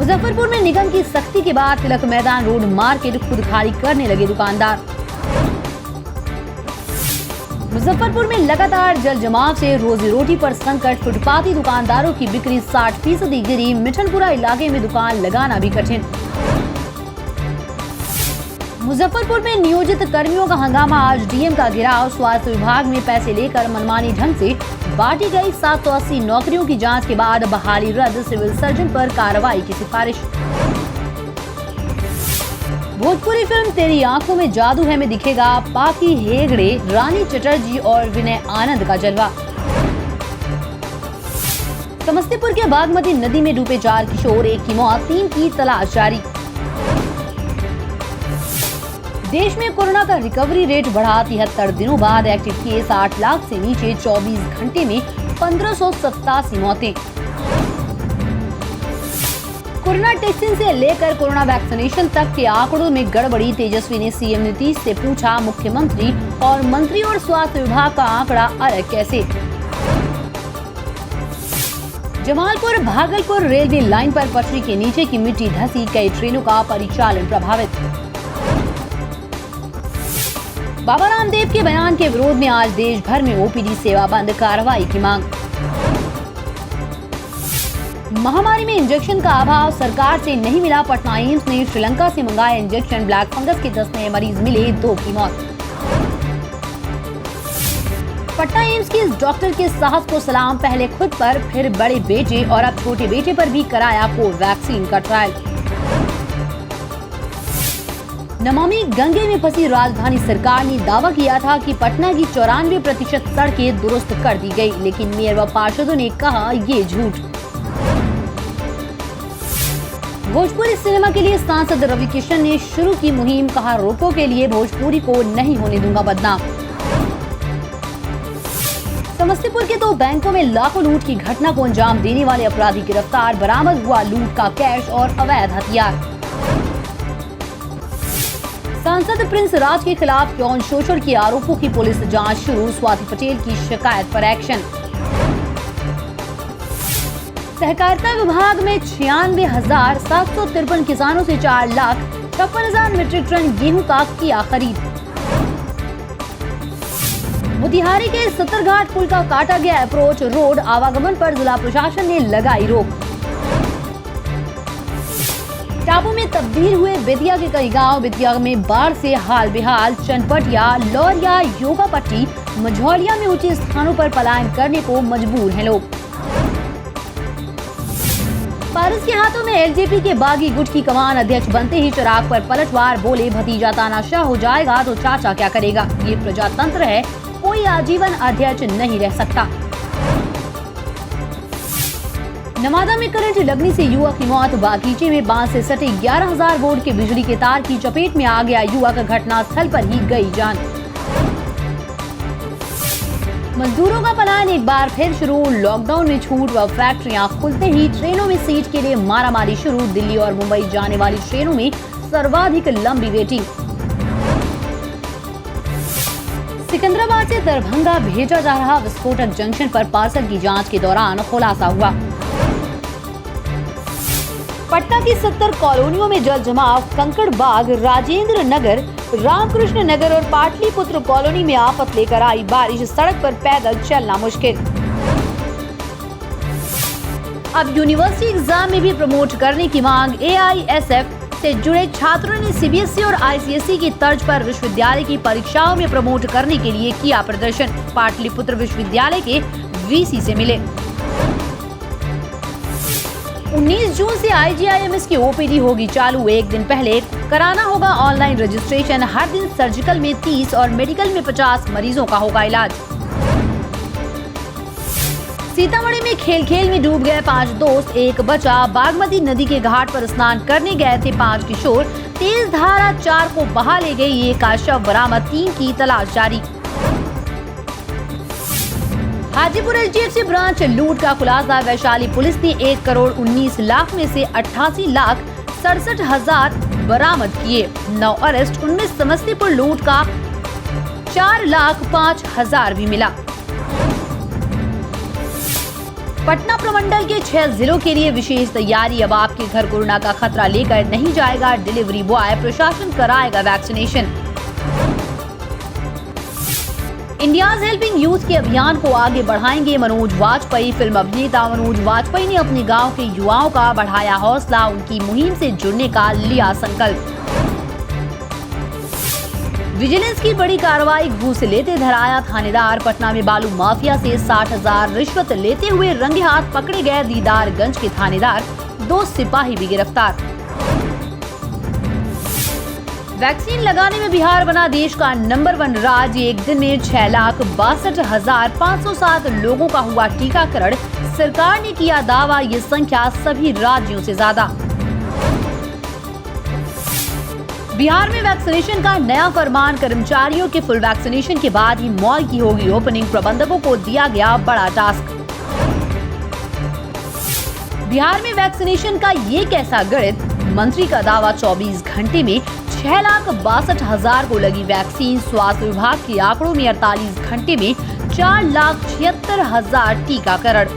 मुजफ्फरपुर में निगम की सख्ती के बाद तिलक मैदान रोड मार्केट खुद खाली करने लगे दुकानदार। मुजफ्फरपुर में लगातार जल जमाव से रोजी रोटी पर संकट, फुटपाथी दुकानदारों की बिक्री 60% गिरी। मिठनपुरा इलाके में दुकान लगाना भी कठिन। मुजफ्फरपुर में नियोजित कर्मियों का हंगामा, आज डीएम का घेराव। स्वास्थ्य विभाग में पैसे लेकर मनमानी ढंग से बांटी गई 780 नौकरियों की जांच के बाद बहाली रद्द, सिविल सर्जन पर कार्रवाई की सिफारिश। भोजपुरी फिल्म तेरी आंखों में जादू है में दिखेगा पाकी हेगड़े, रानी चटर्जी और विनय आनंद का जलवा। समस्तीपुर के बागमती नदी में डूबे 4 किशोर, 1 की मौत, 3 की तलाश जारी। देश में कोरोना का रिकवरी रेट बढ़ा, 73 दिनों बाद एक्टिव केस 8 लाख से नीचे, 24 घंटे में 1587 मौतें। कोरोना टेस्टिंग से लेकर कोरोना वैक्सीनेशन तक के आंकड़ों में गड़बड़ी, तेजस्वी ने सीएम नीतीश से पूछा, मुख्यमंत्री और मंत्री और स्वास्थ्य विभाग का आंकड़ा अलग कैसे। जमालपुर भागलपुर रेलवे लाइन पर पटरी के नीचे की मिट्टी धंसी, कई ट्रेनों का परिचालन प्रभावित। बाबा रामदेव के बयान के विरोध में आज देश भर में ओपीडी सेवा बंद, कार्रवाई की मांग। महामारी में इंजेक्शन का अभाव, सरकार से नहीं मिला, पटना एम्स ने श्रीलंका से मंगाया इंजेक्शन, ब्लैक फंगस के 10 नए मरीज मिले, 2 की मौत। पटना एम्स के इस डॉक्टर के साहस को सलाम, पहले खुद पर फिर बड़े बेटे और अब छोटे बेटे पर भी कराया कोवैक्सीन का ट्रायल। नमामि गंगे में फंसी राजधानी सरकार ने दावा किया था कि पटना की 94% सड़कें दुरुस्त कर दी गई, लेकिन मेयर व पार्षदों ने कहा ये झूठ। भोजपुरी सिनेमा के लिए सांसद रवि किशन ने शुरू की मुहिम, कहा रोको के लिए भोजपुरी को नहीं होने दूंगा बदनाम। समस्तीपुर के 2 बैंकों में लाखों लूट की घटना को अंजाम देने वाले अपराधी गिरफ्तार, बरामद हुआ लूट का कैश और अवैध हथियार। सांसद प्रिंस राज के खिलाफ यौन शोषण के आरोपों की पुलिस जांच शुरू, स्वाति पटेल की शिकायत पर एक्शन। सहकारिता विभाग में 96,753 किसानों से 4,56,000 मीट्रिक टन गेहूं का किया खरीद। मोतिहारी के सत्तरघाट पुल का काटा गया अप्रोच रोड, आवागमन पर जिला प्रशासन ने लगाई रोक। टापू में तब्दील हुए बेतिया के कई गांव, बेतिया में बाढ़ से हाल बेहाल, चनपटिया, लौरिया, योगापट्टी, मझौलिया में ऊंचे स्थानों पर पलायन करने को मजबूर हैं लोग। पारस के हाथों में एलजेपी के बागी गुट की कमान, अध्यक्ष बनते ही चिराग पर पलटवार, बोले भतीजा तानाशाह हो जाएगा तो चाचा क्या करेगा, ये प्रजातंत्र है, कोई आजीवन अध्यक्ष नहीं रह सकता। नवादा में करंट लगने से युवक की मौत, बागीचे में बांस से सटे 11,000 वोल्ट के बिजली के तार की चपेट में आ गया युवक, घटनास्थल पर ही गई जान। मजदूरों का पलायन एक बार फिर शुरू, लॉकडाउन में छूट व फैक्ट्रियां खुलते ही ट्रेनों में सीट के लिए मारामारी शुरू, दिल्ली और मुंबई जाने वाली ट्रेनों में सर्वाधिक लंबी वेटिंग। सिकंदराबाद से दरभंगा भेजा जा रहा विस्फोटक जंक्शन पर पार्सल की जांच के दौरान खुलासा हुआ। पटना की 70 कॉलोनियों में जल जमाव, कंकड़बाग, राजेंद्र नगर, रामकृष्ण नगर और पाटलिपुत्र कॉलोनी में आफत लेकर आई बारिश, सड़क पर पैदल चलना मुश्किल। अब यूनिवर्सिटी एग्जाम में भी प्रमोट करने की मांग, एआईएसएफ से जुड़े छात्रों ने सीबीएसई और आईसीएसई की तर्ज पर विश्वविद्यालय की परीक्षाओं में प्रमोट करने के लिए किया प्रदर्शन, पाटलिपुत्र विश्वविद्यालय के वीसी से मिले। 19 जून से आईजीआईएमएस की ओपीडी होगी चालू, एक दिन पहले कराना होगा ऑनलाइन रजिस्ट्रेशन, हर दिन सर्जिकल में 30 और मेडिकल में 50 मरीजों का होगा इलाज। सीतामढ़ी में खेल खेल में डूब गए 5 दोस्त, 1 बचा, बागमती नदी के घाट पर स्नान करने गए थे 5 किशोर, तेज धारा 4 को बहा ले गई, 1 का शव बरामद, 3 की तलाश जारी। हाजीपुर एचडीएफसी ब्रांच लूट का खुलासा, वैशाली पुलिस ने 1 करोड़ 19 लाख में से 88,67,000 बरामद किए, 9 अरेस्ट, उनमें समस्तीपुर लूट का 4,05,000 भी मिला। पटना प्रमंडल के 6 जिलों के लिए विशेष तैयारी। अब आपके घर कोरोना का खतरा लेकर नहीं जाएगा डिलीवरी बॉय, प्रशासन कराएगा वैक्सीनेशन। इंडियाज हेल्पिंग यूथ के अभियान को आगे बढ़ाएंगे मनोज वाजपेयी। फिल्म अभिनेता मनोज वाजपेयी ने अपने गांव के युवाओं का बढ़ाया हौसला, उनकी मुहिम से जुड़ने का लिया संकल्प। विजिलेंस की बड़ी कार्रवाई, घूस लेते धराया थानेदार। पटना में बालू माफिया से 60,000 रिश्वत लेते हुए रंगे हाथ पकड़े गए दीदारगंज के थानेदार, 2 सिपाही भी गिरफ्तार। वैक्सीन लगाने में बिहार बना देश का नंबर 1 राज्य। एक दिन में 6,62,507 लोगों का हुआ टीकाकरण। सरकार ने किया दावा, ये संख्या सभी राज्यों से ज्यादा। बिहार में वैक्सीनेशन का नया फरमान, कर्मचारियों के फुल वैक्सीनेशन के बाद ही मॉल की होगी ओपनिंग। प्रबंधकों को दिया गया बड़ा टास्क। बिहार में वैक्सीनेशन का ये कैसा गणित, मंत्री का दावा 24 घंटे में 6,62,000 को लगी वैक्सीन। स्वास्थ्य विभाग के आंकड़ों में 48 घंटे में 4,76,000 टीकाकरण।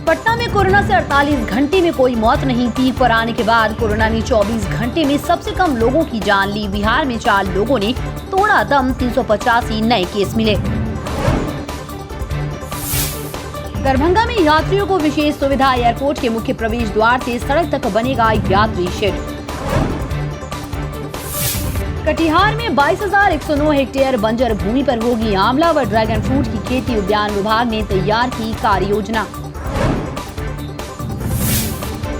पटना में कोरोना से 48 घंटे में कोई मौत नहीं। पीक पर आने के बाद कोरोना ने 24 घंटे में सबसे कम लोगों की जान ली। बिहार में 4 लोगों ने तोड़ा दम, 385 नए केस मिले। दरभंगा में यात्रियों को विशेष सुविधा, एयरपोर्ट के मुख्य प्रवेश द्वार से सड़क तक बनेगा यात्री शेड। कटिहार में 22,109 हेक्टेयर बंजर भूमि पर होगी आंवला व ड्रैगन फ्रूट की खेती। उद्यान विभाग ने तैयार की कार्य योजना।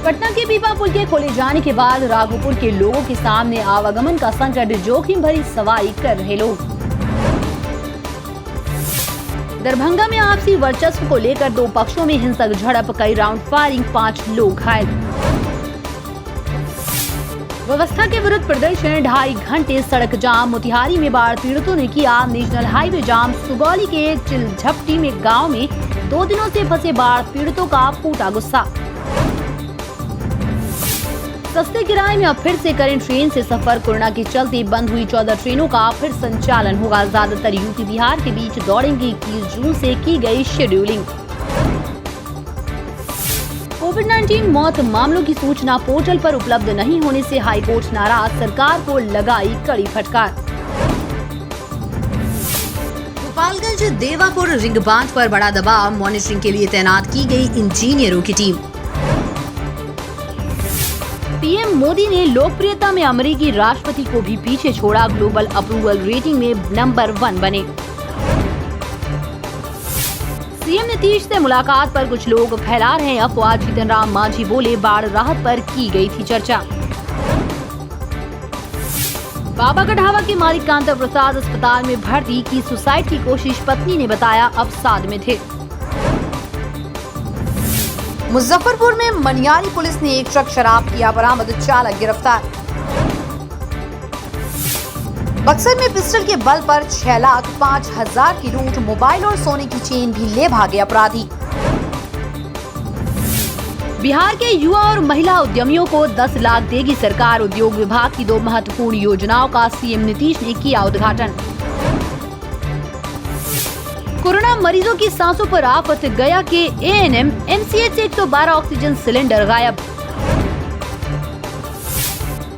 पटना के पीपा पुल के खोले जाने के बाद राघोपुर के लोगों के सामने आवागमन का संकट, जोखिम भरी सवारी कर रहे लोग। दरभंगा में आपसी वर्चस्व को लेकर 2 पक्षों में हिंसक झड़प, कई राउंड फायरिंग, 5 लोग घायल। व्यवस्था के विरुद्ध प्रदर्शन, 2.5 घंटे सड़क जाम। मोतिहारी में बाढ़ पीड़ितों ने किया नेशनल हाईवे जाम। सुगौली के चिलझपटी में गांव में 2 दिनों से फंसे बाढ़ पीड़ितों का फूटा गुस्सा। सस्ते किराए में अब फिर से करें ट्रेन से सफर। कोरोना के चलते बंद हुई 14 ट्रेनों का फिर संचालन होगा। ज्यादातर यूपी बिहार के बीच दौड़ेंगी। 21 जून से की गई शेड्यूलिंग। कोविड-19 मौत मामलों की सूचना पोर्टल पर उपलब्ध नहीं होने से हाईकोर्ट नाराज, सरकार को लगाई कड़ी फटकार। गोपालगंज देवापुर रिंग बांध पर बड़ा दबाव, मॉनिटरिंग के लिए तैनात की गई इंजीनियरों की टीम। पीएम मोदी ने लोकप्रियता में अमेरिकी राष्ट्रपति को भी पीछे छोड़ा, ग्लोबल अप्रूवल रेटिंग में नंबर 1 बने। सीएम नीतीश से मुलाकात पर कुछ लोग फैला रहे हैं अफवाह, जीतन राम मांझी बोले बाढ़ राहत पर की गई थी चर्चा। बाबा कढ़ावा के मालिक कांता प्रसाद अस्पताल में भर्ती, की सुसाइड की कोशिश, पत्नी ने बताया अवसाद में थे। मुजफ्फरपुर में मनियारी पुलिस ने एक ट्रक शराब किया बरामद, चालक गिरफ्तार। बक्सर में पिस्टल के बल पर 6,05,000 की लूट, मोबाइल और सोने की चेन भी ले भागे अपराधी। बिहार के युवा और महिला उद्यमियों को 10 लाख देगी सरकार। उद्योग विभाग की 2 महत्वपूर्ण योजनाओं का सीएम नीतीश ने किया उद्घाटन। कोरोना मरीजों की सांसों पर आफत, गया के एएनएम एमसीएच से 112 ऑक्सीजन सिलेंडर गायब।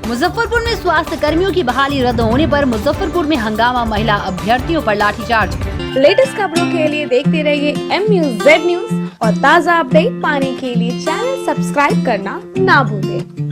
मुजफ्फरपुर में स्वास्थ्य कर्मियों की बहाली रद्द होने पर मुजफ्फरपुर में हंगामा, महिला अभ्यर्थियों पर लाठीचार्ज। लेटेस्ट खबरों के लिए देखते रहिए MUZ न्यूज और ताज़ा अपडेट पाने के लिए चैनल सब्सक्राइब करना ना भूलें।